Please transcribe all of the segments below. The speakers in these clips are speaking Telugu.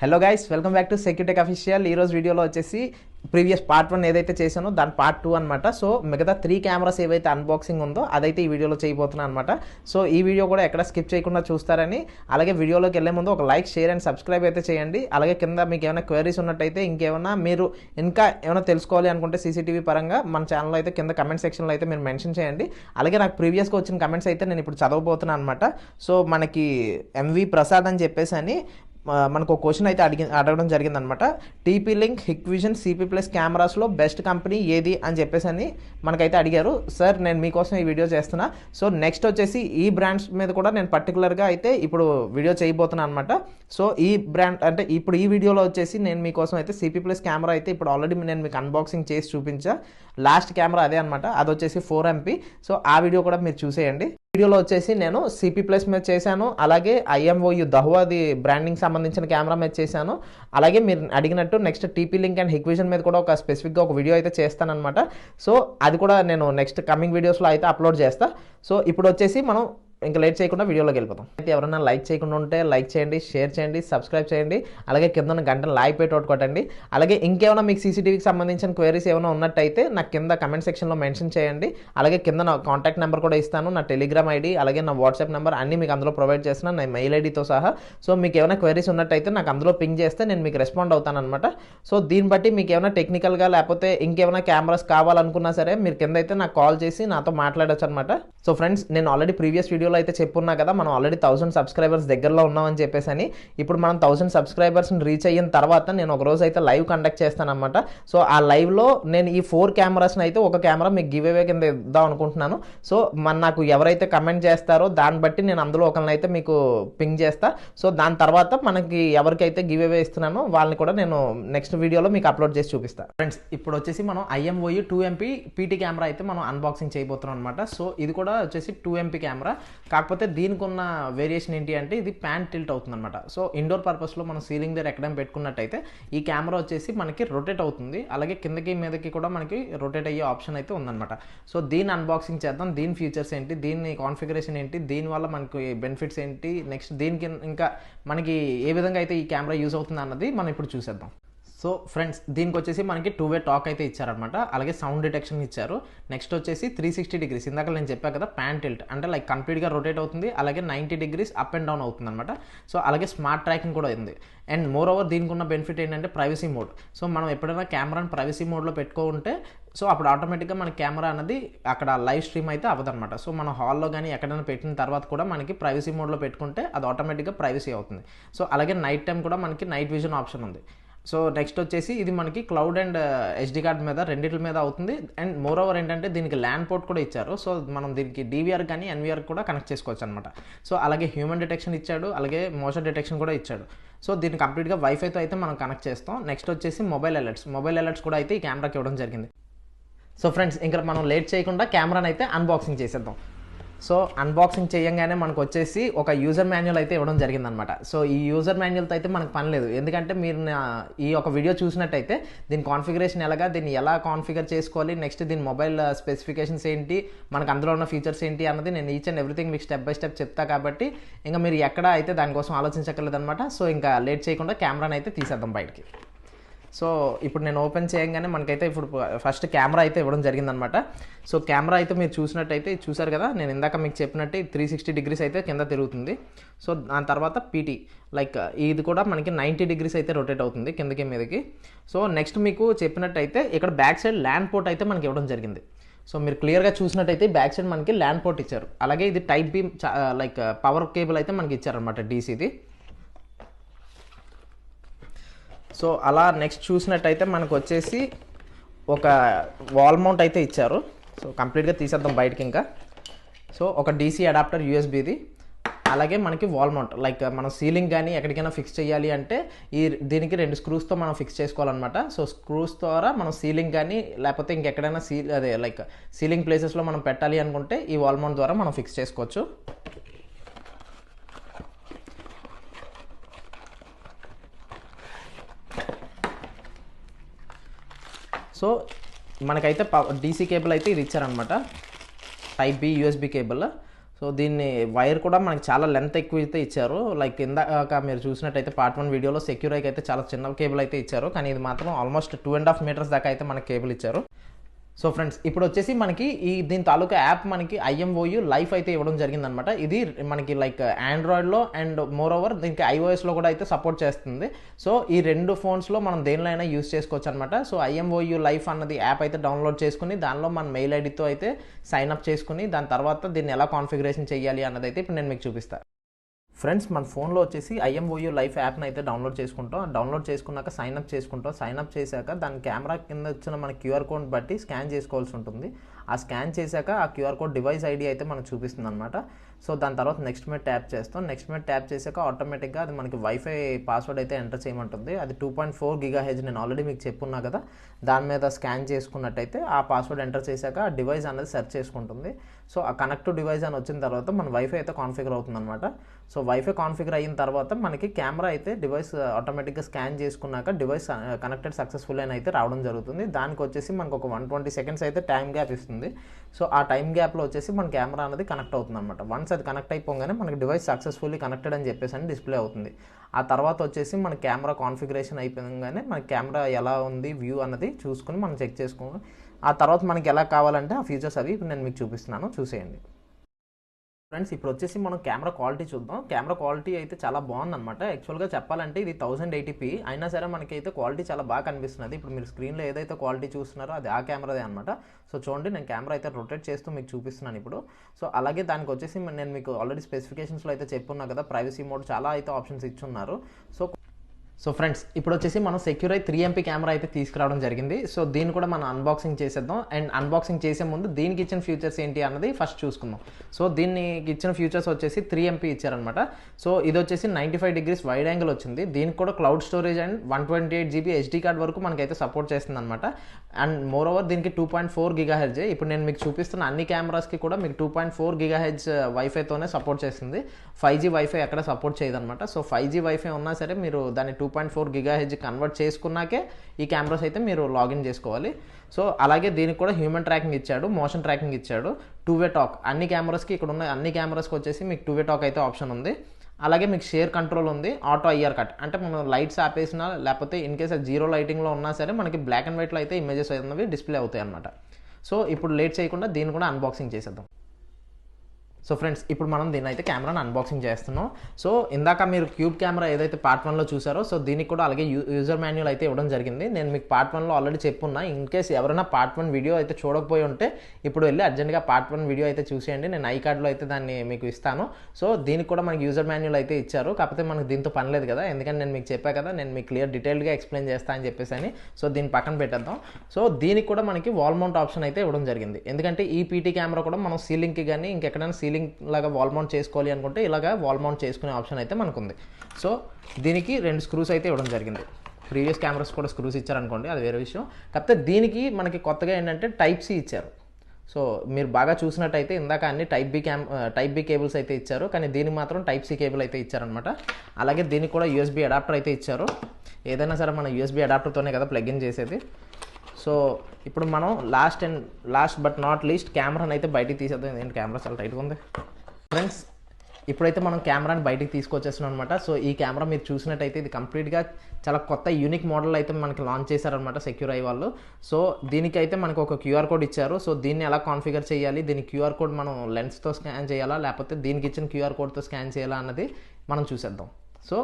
Hello guys, welcome back to Secutech official. ఈరోజు వీడియోలో వచ్చేసి ప్రీవియస్ పార్ట్ 1 ఏదైతే చేశానో దాని పార్ట్ 2 అనమాట. సో మిగతా 3 కెమెరాస్ ఏవైతే అన్బాక్సింగ్ ఉందో అదైతే ఈ వీడియోలో చేయబోతున్నాను అనమాట. సో ఈ వీడియో కూడా ఎక్కడ స్కిప్ చేయకుండా చూస్తారని, అలాగే వీడియోలోకి వెళ్ళే ముందు ఒక లైక్, షేర్ అండ్ సబ్స్క్రైబ్ అయితే చేయండి. అలాగే కింద మీకు ఏమైనా క్వైరీస్ ఉన్నట్టయితే, ఇంకేమైనా మీరు ఇంకా ఏమైనా తెలుసుకోవాలి అనుకుంటే సీసీటీవీ పరంగా మన ఛానల్లో అయితే కింద కమెంట్ సెక్షన్లో అయితే మీరు మెన్షన్ చేయండి. అలాగే నాకు ప్రీవియస్గా వచ్చిన కమెంట్స్ అయితే నేను ఇప్పుడు చదవబోతున్నాను అనమాట. సో మనకి ఎంవి ప్రసాద్ అని చెప్పేసి అని మనకు ఒక క్వశ్చన్ అయితే అడగడం జరిగిందనమాట. TP link, Hikvision, CP plus కెమెరాస్లో బెస్ట్ కంపెనీ ఏది అని చెప్పేసి అని మనకైతే అడిగారు. సార్ నేను మీకోసం ఈ వీడియో చేస్తున్నా. సో నెక్స్ట్ వచ్చేసి ఈ బ్రాండ్స్ మీద కూడా నేను పర్టికులర్గా అయితే ఇప్పుడు వీడియో చేయబోతున్నాను అనమాట. సో ఈ బ్రాండ్ అంటే ఇప్పుడు ఈ వీడియోలో వచ్చేసి నేను మీకోసం అయితే సిపి ప్లస్ కెమెరా అయితే ఇప్పుడు ఆల్రెడీ నేను మీకు అన్బాక్సింగ్ చేసి చూపించా. లాస్ట్ కెమెరా అదే అనమాట, అది వచ్చేసి 4MP. సో ఆ వీడియో కూడా మీరు చూసేయండి. వీడియోలో వచ్చేసి నేను సిపి ప్లస్ మీద చేశాను, అలాగే ఐఎంఓయు దహువాది బ్రాండింగ్ సంబంధించిన కెమెరా మీద చేశాను. అలాగే మీరు అడిగినట్టు next TP link and Hikvision మీద కూడా ఒక స్పెసిఫిక్గా ఒక వీడియో అయితే చేస్తానన్నమాట. సో అది కూడా నేను నెక్స్ట్ కమింగ్ వీడియోస్లో అయితే అప్లోడ్ చేస్తా. సో ఇప్పుడు వచ్చేసి మనం ఇంకా లేట్ చేయకుండా వీడియోలోకి వెళ్ళిపోతాం. అయితే ఎవరైనా లైక్ చేయకుండా ఉంటే లైక్ చేయండి, షేర్ చేయండి, సబ్స్క్రైబ్ చేయండి. అలాగే కింద గంటను లైక్ పెట్టి కొట్టండి. అలాగే ఇంకేమైనా మీకు సీసీటీవీకి సంబంధించిన క్వైరీస్ ఏమైనా ఉన్నట్టయితే నాకు కింద కమెంట్ సెక్షన్లో మెన్షన్ చేయండి. అలాగే కింద నా కాంటాక్ట్ నెంబర్ కూడా ఇస్తాను, నా టెలిగ్రామ్ ఐడి, అలాగే నా వాట్సాప్ నెంబర్ అన్నీ మీకు అందులో ప్రొవైడ్ చేస్తున్నాను, నా మెయిల్ ఐడితో సహా. సో మీకు ఏమైనా క్వైరీస్ ఉన్నట్టయితే నాకు అందులో పింగ్ చేస్తే నేను మీకు రెస్పాండ్ అవుతాను అనమాట. సో దీన్ని బట్టి మీకు ఏమైనా టెక్నికల్గా లేకపోతే ఇంకేమైనా కెమెరాస్ కావాలనుకున్నా సరే మీరు కింద అయితే నాకు కాల్ చేసి నాతో మాట్లాడచ్చు అనమాట. సో ఫ్రెండ్స్, నేను ఆల్రెడీ ప్రీవియస్ వీడియోలో అయితే చెప్పున్నా కదా, మనం ఆల్రెడీ 1000 సబ్స్క్రైబర్స్ దగ్గరలో ఉన్నామని చెప్పేసి అని. ఇప్పుడు మనం 1000 సబ్స్క్రైబర్స్ని రీచ్ అయిన తర్వాత నేను ఒక రోజు అయితే లైవ్ కండక్ట్ చేస్తాను అనమాట. సో ఆ లైవ్లో నేను ఈ 4 కెమెరాస్ని అయితే ఒక కెమెరా మీకు గివ్ అవే కింద ఇద్దాం అనుకుంటున్నాను. సో నాకు ఎవరైతే కమెంట్ చేస్తారో దాన్ని బట్టి నేను అందులో ఒకరిని అయితే మీకు పింగ్ చేస్తా. సో దాని తర్వాత మనకి ఎవరికైతే గివ్ అవే ఇస్తున్నానో వాళ్ళని కూడా నేను నెక్స్ట్ వీడియోలో మీకు అప్లోడ్ చేసి చూపిస్తాను. ఫ్రెండ్స్, ఇప్పుడు వచ్చేసి మనం ఐఎంఓయు 2MP పీటీ కెమెరా అయితే మనం అన్బాక్సింగ్ చేయబోతున్నాం అనమాట. సో ఇది కూడా వచ్చేసి 2MP కెమెరా. కాకపోతే దీనికి ఉన్న వేరియేషన్ ఏంటి అంటే ఇది ప్యాన్ టిల్ట్ అవుతుంది అనమాట. సో ఇండోర్ పర్పస్లో మనం సీలింగ్ దగ్గర ఎక్కడైనా పెట్టుకున్నట్టయితే ఈ కెమెరా వచ్చేసి మనకి రొటేట్ అవుతుంది. అలాగే కిందకి మీదకి కూడా మనకి రొటేట్ అయ్యే ఆప్షన్ అయితే ఉందన్నమాట. సో దీన్ని అన్బాక్సింగ్ చేద్దాం. దీని ఫీచర్స్ ఏంటి, దీని కాన్ఫిగరేషన్ ఏంటి, దీనివల్ల మనకి బెనిఫిట్స్ ఏంటి, నెక్స్ట్ దీనికి ఇంకా మనకి ఏ విధంగా అయితే ఈ కెమెరా యూజ్ అవుతుంది అన్నది మనం ఇప్పుడు చూసేద్దాం. సో ఫ్రెండ్స్, దీనికి వచ్చేసి మనకి 2-వే టాక్ అయితే ఇచ్చారనమాట. అలాగే సౌండ్ డిటెక్షన్ ఇచ్చారు. నెక్స్ట్ వచ్చేసి 360 డిగ్రీస్, ఇందాక నేను చెప్పా కదా ప్యాన్ టిల్ట్ అంటే లైక్ కంప్లీట్గా రొటేట్ అవుతుంది. అలాగే 90 డిగ్రీస్ అప్ అండ్ డౌన్ అవుతుంది అనమాట. సో అలాగే స్మార్ట్ ట్రాకింగ్ కూడా ఉంది. అండ్ మోర్ ఓవర్ దీనికి ఉన్న బెనిఫిట్ ఏంటంటే ప్రైవసీ మోడ్. సో మనం ఎప్పుడైనా కెమెరాని ప్రైవసీ మోడ్లో పెట్టుకుంటే సో అప్పుడు ఆటోమేటిక్గా మన కెమెరా అనేది అక్కడ లైవ్ స్ట్రీమ్ అయితే అవ్వదన్నమాట. సో మనం హాల్లో కానీ ఎక్కడైనా పెట్టిన తర్వాత కూడా మనకి ప్రైవసీ మోడ్లో పెట్టుకుంటే అది ఆటోమేటిక్గా ప్రైవసీ అవుతుంది. సో అలాగే నైట్ టైం కూడా మనకి నైట్ విజన్ ఆప్షన్ ఉంది. సో నెక్స్ట్ వచ్చేసి ఇది మనకి క్లౌడ్ అండ్ ఎస్డి కార్డ్ మీద రెండింటి మీద అవుతుంది. అండ్ మోర్ ఓవర్ ఏంటంటే దీనికి ల్యాన్ పోర్ట్ కూడా ఇచ్చారు. సో మనం దీనికి డివిఆర్ కానీ ఎన్విఆర్ కూడా కనెక్ట్ చేసుకోవచ్చు అనమాట. సో అలాగే హ్యూమన్ డిటెక్షన్ ఇచ్చాడు, అలాగే మోషన్ డిటెక్షన్ కూడా ఇచ్చాడు. సో దీన్ని కంప్లీట్గా వైఫైతో అయితే మనం కనెక్ట్ చేస్తాం. నెక్స్ట్ వచ్చేసి మొబైల్ అలర్ట్స్ కూడా అయితే ఈ కెమెరాకి ఇవ్వడం జరిగింది. సో ఫ్రెండ్స్, ఇంకా మనం లేట్ చేయకుండా కెమెరాని అయితే అన్బాక్సింగ్ చేసేద్దాం. సో అన్బాక్సింగ్ చేయగానే మనకు వచ్చేసి ఒక యూజర్ మాన్యువల్ అయితే ఇవ్వడం జరిగిందనమాట. సో ఈ యూజర్ మాన్యువల్తో అయితే మనకు పని లేదు, ఎందుకంటే మీరు ఈ ఒక వీడియో చూసినట్టయితే దీని కాన్ఫిగరేషన్ ఎలాగా, దీన్ని ఎలా కాన్ఫిగర్ చేసుకోవాలి, నెక్స్ట్ దీని మొబైల్ స్పెసిఫికేషన్స్ ఏంటి, మనకు అందులో ఉన్న ఫీచర్స్ ఏంటి అన్నది నేను ఈచ్ అండ్ ఎవ్రీథింగ్ మీకు స్టెప్ బై స్టెప్ చెప్తా. కాబట్టి ఇంకా మీరు ఎక్కడ అయితే దానికోసం ఆలోచించక్కర్లేదు అనమాట. సో ఇంకా లేట్ చేయకుండా కెమెరాని అయితే తీసేద్దాం బయటికి. సో ఇప్పుడు నేను ఓపెన్ చేయగానే మనకైతే ఇప్పుడు ఫస్ట్ కెమెరా అయితే ఇవ్వడం జరిగిందనమాట. సో కెమెరా అయితే మీరు చూసినట్టయితే చూసారు కదా, నేను ఇందాక మీకు చెప్పినట్టు 360 డిగ్రీస్ అయితే కింద తిరుగుతుంది. సో దాని తర్వాత పీటీ లైక్ ఇది కూడా మనకి 90 డిగ్రీస్ అయితే రొటేట్ అవుతుంది కిందకి మీదకి. సో నెక్స్ట్ మీకు చెప్పినట్టయితే ఇక్కడ బ్యాక్ సైడ్ ల్యాన్ పోర్ట్ అయితే మనకి ఇవ్వడం జరిగింది. సో మీరు క్లియర్గా చూసినట్టయితే బ్యాక్ సైడ్ మనకి ల్యాన్ పోర్ట్ ఇచ్చారు. అలాగే ఇది type be like power cable అయితే మనకి ఇచ్చారనమాట, డీసీది. సో అలా నెక్స్ట్ చూసినట్టయితే మనకు వచ్చేసి ఒక వాల్ మౌంట్ అయితే ఇచ్చారు. సో కంప్లీట్గా తీసేద్దాం బయటకి ఇంకా. సో ఒక డీసీ అడాప్టర్ యూఎస్బీది, అలాగే మనకి వాల్ మౌంట్ లైక్ మనం సీలింగ్ కానీ ఎక్కడికైనా ఫిక్స్ చేయాలి అంటే దీనికి 2 స్క్రూస్తో మనం ఫిక్స్ చేసుకోవాలన్నమాట. సో స్క్రూస్ ద్వారా మనం సీలింగ్ కానీ లేకపోతే ఇంకెక్కడైనా అదే లైక్ సీలింగ్ ప్లేసెస్లో మనం పెట్టాలి అనుకుంటే ఈ వాల్ మౌంట్ ద్వారా మనం ఫిక్స్ చేసుకోవచ్చు. సో మనకైతే డీసీ కేబుల్ అయితే ఇది ఇచ్చారనమాట, type B USB cable. So దీన్ని వైర్ కూడా మనకి చాలా లెంత్ ఎక్కువ అయితే ఇచ్చారు. లైక్ ఇందాక మీరు చూసినట్టయితే పార్ట్ 1 వీడియోలో సెక్యూరైకి అయితే చాలా చిన్న కేబుల్ అయితే ఇచ్చారు, కానీ ఇది మాత్రం ఆల్మోస్ట్ 2.5 మీటర్స్ దాకా అయితే మనకి కేబుల్ ఇచ్చారు. సో ఫ్రెండ్స్, ఇప్పుడు వచ్చేసి మనకి దీని తాలూకా యాప్ మనకి IMOU లైఫ్ అయితే ఇవ్వడం జరిగిందనమాట. ఇది మనకి లైక్ ఆండ్రాయిడ్లో అండ్ మోర్ ఓవర్ దీనికి iOSలో కూడా అయితే సపోర్ట్ చేస్తుంది. సో ఈ 2 ఫోన్స్లో మనం దేనిలో అయినా యూస్ చేసుకోవచ్చు అనమాట. సో IMOU లైఫ్ అన్నది యాప్ అయితే డౌన్లోడ్ చేసుకుని దానిలో మన మెయిల్ ఐడితో అయితే సైన్ అప్ చేసుకుని దాని తర్వాత దీన్ని ఎలా కాన్ఫిగరేషన్ చేయాలి అన్నది అయితే ఇప్పుడు నేను మీకు చూపిస్తాను. ఫ్రెండ్స్, మన ఫోన్లో వచ్చేసి IMOU లైఫ్ యాప్ని అయితే డౌన్లోడ్ చేసుకుంటాం. డౌన్లోడ్ చేసుకున్నాక సైన్అప్ చేసుకుంటాం. సైన్అప్ చేశాక దాని కెమెరా కింద వచ్చిన మన QR కోడ్ బట్టి స్కాన్ చేసుకోవాల్సి ఉంటుంది. ఆ స్కాన్ చేశాక ఆ QR కోడ్ డివైస్ ID అయితే మనకు చూపిస్తుంది అనమాట. సో దాని తర్వాత నెక్స్ట్ మీద ట్యాప్ చేస్తాం. నెక్స్ట్ మీద ట్యాప్ చేశాక ఆటోమేటిక్గా అది మనకి వైఫై పాస్వర్డ్ అయితే ఎంటర్ చేయమంటుంది. అది 2.4 GHz నేను ఆల్రెడీ మీకు చెప్పున్నా కదా. దాని మీద స్కాన్ చేసుకున్నట్టయితే ఆ పాస్వర్డ్ ఎంటర్ చేశాక ఆ డివైస్ అనేది సెర్చ్ చేసుకుంటుంది. సో ఆ కనెక్ట్ డివైస్ అని వచ్చిన తర్వాత మన వైఫై అయితే కాన్ఫిగర్ అవుతుంది అనమాట. సో వైఫై కాన్ఫిగర్ అయిన తర్వాత మనకి కెమెరా అయితే డివైస్ ఆటోమేటిక్గా స్కాన్ చేసుకున్నాక డివైస్ కనెక్టెడ్ సక్సెస్ఫుల్ అని అయితే రావడం జరుగుతుంది. దానికి వచ్చేసి మనకు ఒక 120 సెకండ్స్ అయితే టైం గ్యాప్ ఇస్తుంది. సో ఆ టైం గ్యాప్లో వచ్చేసి మన కెమెరా అనేది కనెక్ట్ అవుతుంది అనమాట. వన్స్ అది కనెక్ట్ అయిపోగానే మనకి డివైస్ సక్సెస్ఫుల్లీ కనెక్టెడ్ అని చెప్పేసి అని డిస్ప్లే అవుతుంది. ఆ తర్వాత వచ్చేసి మన కెమెరా కాన్ఫిగరేషన్ అయిపోగానే మన కెమెరా ఎలా ఉంది వ్యూ అన్నది చూసుకుని మనం చెక్ చేసుకోవాలి. ఆ తర్వాత మనకి ఎలా కావాలంటే ఆ ఫీచర్స్ అవి నేను మీకు చూపిస్తున్నాను, చూసేయండి. ఫ్రెండ్స్, ఇప్పుడు వచ్చేసి మనం కెమెరా క్వాలిటీ చూద్దాం. కెమెరా క్వాలిటీ అయితే చాలా బాగుందన్నమాట. యాక్చువల్గా చెప్పాలంటే ఇది 1080p అయినా సరే మనకైతే క్వాలిటీ చాలా బాగా కనిపిస్తున్నది. ఇప్పుడు మీరు స్క్రీన్లో ఏదైతే క్వాలిటీ చూస్తున్నారో అది ఆ కెమెరాదే అనమాట. సో చూడండి, నేను కెమెరా అయితే రొటేట్ చేస్తూ మీకు చూపిస్తున్నాను ఇప్పుడు. సో అలాగే దానికి వచ్చేసి నేను మీకు ఆల్రెడీ స్పెసిఫికేషన్స్లో అయితే చెప్పున్నా కదా, ప్రైవసీ మోడ్ చాలా అయితే ఆప్షన్స్ ఇచ్చున్నారు. సో ఫ్రెండ్స్, ఇప్పుడు వచ్చేసి మనం సెక్యూరై 3MP కెమెరా అయితే తీసుకురావడం జరిగింది. సో దీన్ని కూడా మనం అన్బాక్సింగ్ చేసేద్దాం. అండ్ అన్బాక్సింగ్ చేసే ముందు దీనికి ఇచ్చిన ఫీచర్స్ ఏంటి అన్నది ఫస్ట్ చూసుకుందాం. సో దీనికి ఇచ్చిన ఫీచర్స్ వచ్చేసి 3MP ఇచ్చారనమాట. సో ఇది వచ్చేసి 95 degrees వైడ్ యాంగిల్ వచ్చింది. దీనికి కూడా cloud storage and 128GB SD card వరకు మనకైతే సపోర్ట్ చేస్తుంది అనమాట. అండ్ మోర్ ఓవర్ దీనికి 2.4 GHz. ఇప్పుడు నేను మీకు చూపిస్తున్న అన్ని కెమెరాస్కి కూడా మీకు 2.4 GHz వైఫైతోనే సపోర్ట్ చేస్తుంది. 5G వైఫై ఎక్కడ సపోర్ట్ చేయదనమాట. సో 5G వైఫై ఉన్నా సరే మీరు దాన్ని 2.4 GHz కన్వర్ట్ చేసుకున్నాకే ఈ కెమెరాస్ అయితే మీరు లాగిన్ చేసుకోవాలి. సో అలాగే దీనికి కూడా హ్యూమన్ ట్రాకింగ్ ఇచ్చాడు, మోషన్ ట్రాకింగ్ ఇచ్చాడు, 2-way టాక్. అన్ని కెమెరాస్కి ఇక్కడ ఉన్న అన్ని కెమెరాస్కి వచ్చేసి మీకు 2-way టాక్ అయితే ఆప్షన్ ఉంది. అలాగే మీకు షేర్ కంట్రోల్ ఉంది, ఆటో IR కట్. అంటే మనం లైట్స్ ఆపేసినా లేకపోతే ఇన్ కేస్ జీరో లైటింగ్లో ఉన్నా సరే మనకి బ్లాక్ అండ్ వైట్లో అయితే ఇమేజెస్ అనేవి డిస్ప్లే అవుతాయి అనమాట. సో ఇప్పుడు లేట్ చేయకుండా దీన్ని కూడా అన్బాక్సింగ్ చేసేద్దాం. సో ఫ్రెండ్స్, ఇప్పుడు మనం దీన్ని అయితే కెమెరాను అన్బాక్సింగ్ చేస్తున్నాం. సో ఇందాక మీరు క్యూబ్ కెమెరా ఏదైతే పార్ట్ 1లో చూసారో సో దీనికి కూడా అలాగే యూజర్ మాన్యువల్ అయితే ఇవ్వడం జరిగింది. నేను మీకు పార్ట్ 1లో ఆల్రెడీ చెప్పున్నా. ఇన్ కేస్ ఎవరైనా పార్ట్ 1 వీడియో అయితే చూడకపోయి ఉంటే ఇప్పుడు వెళ్ళి అర్జెంట్గా పార్ట్ 1 వీడియో అయితే చూసేయండి. నేను iCardలో అయితే దాన్ని మీకు ఇస్తాను. సో దీనికి కూడా మనకి యూజర్ మాన్యువల్ అయితే ఇచ్చారు. కాకపోతే మనకు దీంతో పని లేదు కదా, ఎందుకంటే నేను మీకు చెప్పా కదా నేను మీకు డీటెయిల్గా ఎక్స్ప్లెయిన్ చేస్తాను అని చెప్పేసి అని. సో దీన్ని పక్కన పెట్టేద్దాం. సో దీనికి కూడా మనకి వాల్ మౌంట్ ఆప్షన్ అయితే ఇవ్వడం జరిగింది. ఎందుకంటే ఈ PT కెమెరా కూడా మనం సీలింగ్కి కానీ ఇంకెక్కడైనా సీలింగ్ లాగా వాల్ మౌంట్ చేసుకోవాలి అనుకుంటే ఇలాగా వాల్ మౌంట్ చేసుకునే ఆప్షన్ అయితే మనకుంది. సో దీనికి 2 స్క్రూస్ అయితే ఇవ్వడం జరిగింది. ప్రీవియస్ కెమెరాస్ కూడా స్క్రూస్ ఇచ్చారనుకోండి, అది వేరే విషయం. కాకపోతే దీనికి మనకి కొత్తగా ఏంటంటే Type-C ఇచ్చారు. సో మీరు బాగా చూసినట్టయితే ఇందాక అన్ని టైప్ బి కేబుల్స్ అయితే ఇచ్చారు, కానీ దీనికి మాత్రం Type-C కేబుల్ అయితే ఇచ్చారనమాట. అలాగే దీనికి కూడా USB అడాప్టర్ అయితే ఇచ్చారు. ఏదైనా సరే మన USB అడాప్టర్తోనే కదా ప్లగ్ ఇన్ చేసేది. సో ఇప్పుడు మనం లాస్ట్ బట్ నాట్ లీస్ట్ కెమెరాని అయితే బయటికి తీసేద్దాం. ఏంటి కెమెరా చాలా టైట్గా ఉంది ఫ్రెండ్స్. ఇప్పుడైతే మనం కెమెరాని బయటికి తీసుకొచ్చేస్తున్నాం అనమాట. సో ఈ కెమెరా మీరు చూసినట్టయితే ఇది కంప్లీట్గా చాలా కొత్త యూనిక్ మోడల్ అయితే మనకి లాంచ్ చేశారనమాట సెక్యూరై వాళ్ళు. సో దీనికైతే మనకు ఒక QR కోడ్ ఇచ్చారు. సో దీన్ని ఎలా కాన్ఫిగర్ చేయాలి, దీని QR కోడ్ మనం లెన్స్తో స్కాన్ చేయాలా లేకపోతే దీనికి ఇచ్చిన QR కోడ్తో స్కాన్ చేయాలా అన్నది మనం చూసేద్దాం. సో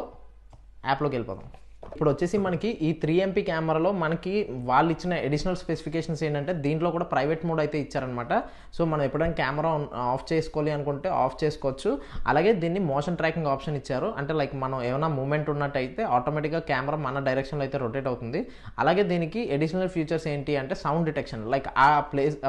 యాప్లోకి వెళ్ళిపోదాం. ఇప్పుడు వచ్చేసి మనకి ఈ 3MP కెమెరాలో మనకి వాళ్ళు ఇచ్చిన అడిషనల్ స్పెసిఫికేషన్స్ ఏంటంటే దీంట్లో కూడా ప్రైవేట్ మోడ్ అయితే ఇచ్చారనమాట. సో మనం ఎప్పుడైనా కెమెరా ఆఫ్ చేసుకోవాలి అనుకుంటే ఆఫ్ చేసుకోవచ్చు. అలాగే దీన్ని మోషన్ ట్రాకింగ్ ఆప్షన్ ఇచ్చారు. అంటే లైక్ మనం ఏమైనా మూమెంట్ ఉన్నట్టయితే ఆటోమేటిక్గా కెమెరా మన డైరెక్షన్లో అయితే రొటేట్ అవుతుంది. అలాగే దీనికి అడిషనల్ ఫీచర్స్ ఏంటి అంటే సౌండ్ డిటెక్షన్. లైక్ ఆ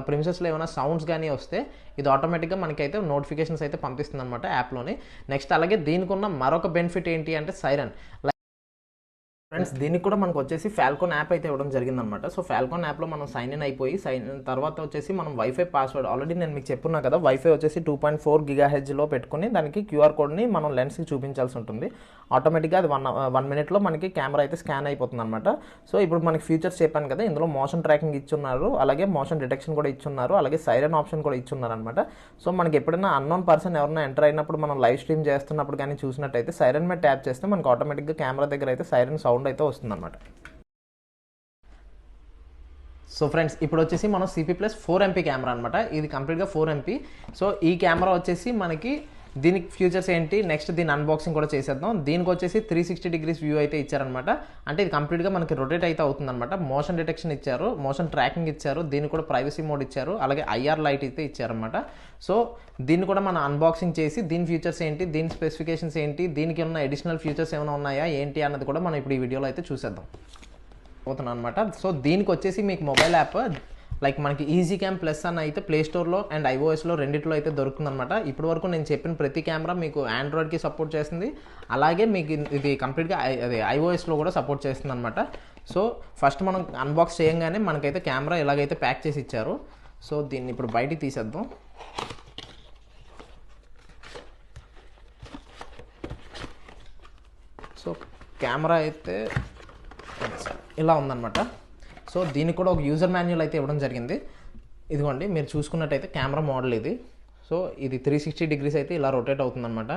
ప్రిమిసెస్లో ఏమైనా సౌండ్స్ కానీ వస్తే ఇది ఆటోమేటిక్గా మనకైతే నోటిఫికేషన్స్ అయితే పంపిస్తుంది అనమాట యాప్లోని. నెక్స్ట్ అలాగే దీనికి ఉన్న మరొక బెనిఫిట్ ఏంటి అంటే సైరన్. ఫ్రెండ్స్ దీనికి కూడా మనకు వచ్చేసి ఫాల్కాన్ యాప్ అయితే ఇవ్వడం జరిగిందనమాట. సో ఫాల్కాన్ యాప్లో మనం సైన్ ఇన్ అయిపోయి తర్వాత వచ్చేసి మనం వైఫై పాస్వర్డ్ ఆల్రెడీ నేను మీకు చెప్పున్నా కదా, వైఫై వచ్చేసి 2.4 GHzలో పెట్టుకుని దానికి క్యూఆర్ కోడ్ని మనం లెన్స్కి చూపించాల్సి ఉంటుంది. ఆటోమేటిక్గా అది 1 మినిట్లో మనకి కెమెరా అయితే స్కాన్ అయిపోతుంది అనమాట. సో ఇప్పుడు మనకి ఫీచర్స్ చెప్పాను కదా, ఇందులో మోషన్ ట్రాకింగ్ ఇచ్చున్నారు, అలాగే మోషన్ డిటెక్షన్ కూడా ఇచ్చున్నారు, అలాగే సైరన్ ఆప్షన్ కూడా ఇచ్చున్నారు అనమాట. సో మనకి ఎప్పుడైనా అన్నోన్ పర్సన్ ఎవరైనా ఎంటర్ అయినప్పుడు మనం లైవ్ స్ట్రీమ్ చేస్తున్నప్పుడు కానీ చూసినట్టయితే సైరన్ మీద ట్యాప్ చేస్తే మనకు ఆటోమేటిక్గా కెమెరా దగ్గర అయితే సైరన్ సౌండ్ అయితే వస్తుంది అనమాట. సో ఫ్రెండ్స్ ఇప్పుడు వచ్చేసి మనం CP+ 4MP కెమెరా అనమాట. ఇది కంప్లీట్గా 4MP. సో ఈ కెమెరా వచ్చేసి మనకి దీనికి ఫ్యూచర్స్ ఏంటి, నెక్స్ట్ దీని అన్బాక్సింగ్ కూడా చేసేద్దాం. దీనికి వచ్చేసి 360 degrees వ్యూ అయితే ఇచ్చారనమాట. అంటే ఇది కంప్లీట్గా మనకి రొటేట్ అయితే అవుతుందన్నమాట. మోషన్ డిటెక్షన్ ఇచ్చారు, మోషన్ ట్రాకింగ్ ఇచ్చారు, దీనికి కూడా ప్రైవసీ మోడ్ ఇచ్చారు, అలాగే IR లైట్ అయితే ఇచ్చారనమాట. సో దీన్ని కూడా మనం అన్బాక్సింగ్ చేసి దీని ఫీచర్స్ ఏంటి, దీని స్పెసిఫికేషన్స్ ఏంటి, దీనికి ఉన్న అడిషనల్ ఫీచర్స్ ఏమైనా ఉన్నాయా ఏంటి అన్నది కూడా మనం ఇప్పుడు ఈ వీడియోలో అయితే చూసేద్దాం పోతున్నాను అనమాట. సో దీనికి వచ్చేసి మీకు మొబైల్ యాప్ లైక్ మనకి EasyCam Plus అని అయితే ప్లే స్టోర్లో అండ్ iOSలో రెండిట్లో అయితే దొరుకుతుందన్నమాట. ఇప్పటి వరకు నేను చెప్పిన ప్రతి కెమెరా మీకు ఆండ్రాయిడ్కి సపోర్ట్ చేస్తుంది, అలాగే మీకు ఇది కంప్లీట్గా అదే iOSలో కూడా సపోర్ట్ చేస్తుంది అనమాట. సో ఫస్ట్ మనం అన్బాక్స్ చేయంగానే మనకైతే కెమెరా ఇలాగైతే ప్యాక్ చేసి ఇచ్చారు. సో దీన్ని ఇప్పుడు బయటికి తీసేద్దాం. సో కెమెరా అయితే ఇలా ఉందన్నమాట. సో దీనికి కూడా ఒక యూజర్ మాన్యువల్ అయితే ఇవ్వడం జరిగింది. ఇదిగోండి మీరు చూసుకున్నట్టయితే కెమెరా మోడల్ ఇది. సో ఇది 360 degrees అయితే ఇలా రొటేట్ అవుతుందన్నమాట.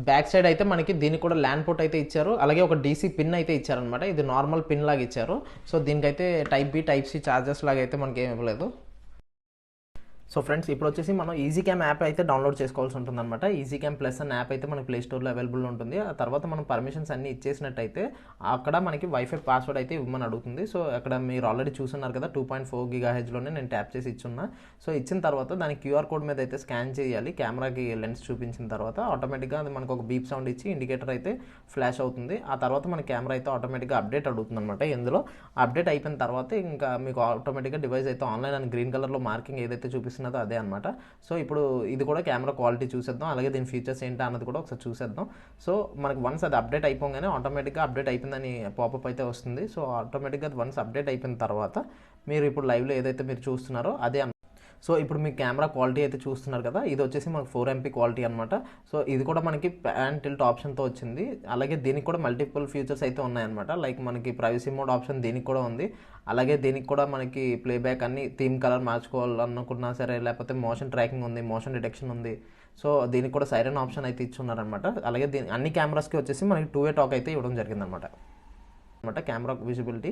బ్యాక్ సైడ్ అయితే మనకి దీనికి కూడా ల్యాండ్ పోర్ట్ అయితే ఇచ్చారు, అలాగే ఒక DC పిన్ అయితే ఇచ్చారనమాట. ఇది నార్మల్ పిన్ లాగా ఇచ్చారు. సో దీనికైతే Type B Type C chargers లాగా అయితే మనకి ఏమి ఇవ్వలేదు. సో ఫ్రెండ్స్ ఇప్పుడు వచ్చేసి మనం EasyCam యాప్ అయితే డౌన్లోడ్ చేసుకోవాల్సి ఉంటుంది అనమాట. EasyCam Plus అనే యాప్ అయితే మనకి ప్లే స్టోర్లో అవైలబుల్ ఉంటుంది. ఆ తర్వాత మనం పర్మిషన్స్ అన్ని ఇచ్చేసినట్టయితే అక్కడ మనకి వైఫై పాస్వర్డ్ అయితే ఇవ్వమని అడుగుతుంది. సో అక్కడ మీరు ఆల్రెడీ చూస్తున్నారు కదా, 2.4 GHzలోనే నేను ట్యాప్ చేసి ఇచ్చున్నా. సో ఇచ్చిన తర్వాత దానికి క్యూఆర్ కోడ్ మీద అయితే స్కాన్ చేయాలి. కెమెరాకి లెన్స్ చూపించిన తర్వాత ఆటోమేటిక్గా అది మనకు ఒక బీప్ సౌండ్ ఇచ్చి ఇండికేటర్ అయితే ఫ్లాష్ అవుతుంది. ఆ తర్వాత మన కెమెరా అయితే ఆటోమేటిక్గా అప్డేట్ అడుగుతుంది అనమాట. ఇందులో అప్డేట్ అయిపోయిన తర్వాత ఇంకా మీకు ఆటోమేటిక్గా డివైస్ అయితే ఆన్లైన్ అని గ్రీన్ కలర్లో మార్కింగ్ ఏదైతే చూపిస్తున్నదో అదే అనమాట. సో ఇప్పుడు ఇది కూడా కెమెరా క్వాలిటీ చూసేద్దాం, అలాగే దీని ఫీచర్స్ ఏంటి అన్నది కూడా ఒకసారి చూసేద్దాం. సో మనకి వన్స్ అది అప్డేట్ అయిపోగానే ఆటోమేటిక్గా అప్డేట్ అయిపోయిందని పాపప్ అయితే వస్తుంది. సో ఆటోమేటిక్గా అది వన్స్ అప్డేట్ అయిపోయిన తర్వాత మీరు ఇప్పుడు లైవ్లో ఏదైతే మీరు చూస్తున్నారో అదే. సో ఇప్పుడు మీ కెమెరా క్వాలిటీ అయితే చూస్తున్నారు కదా, ఇది వచ్చేసి మనకు 4MP క్వాలిటీ అనమాట. సో ఇది కూడా మనకి ప్యాన్ టిల్ట్ ఆప్షన్తో వచ్చింది, అలాగే దీనికి కూడా మల్టిపుల్ ఫీచర్స్ అయితే ఉన్నాయన్నమాట. లైక్ మనకి ప్రైవసీ మోడ్ ఆప్షన్ దీనికి కూడా ఉంది, అలాగే దీనికి కూడా మనకి ప్లేబ్యాక్ అన్ని థీమ్ కలర్ మార్చుకోవాలనుకున్నా సరే, లేకపోతే మోషన్ ట్రాకింగ్ ఉంది, మోషన్ డిటెక్షన్ ఉంది. సో దీనికి కూడా సైరన్ ఆప్షన్ అయితే ఇచ్చున్నారనమాట. అలాగే అన్ని కెమెరాస్కి వచ్చేసి మనకి 2-way టాక్ అయితే ఇవ్వడం జరిగిందనమాట కెమెరా విజిబిలిటీ.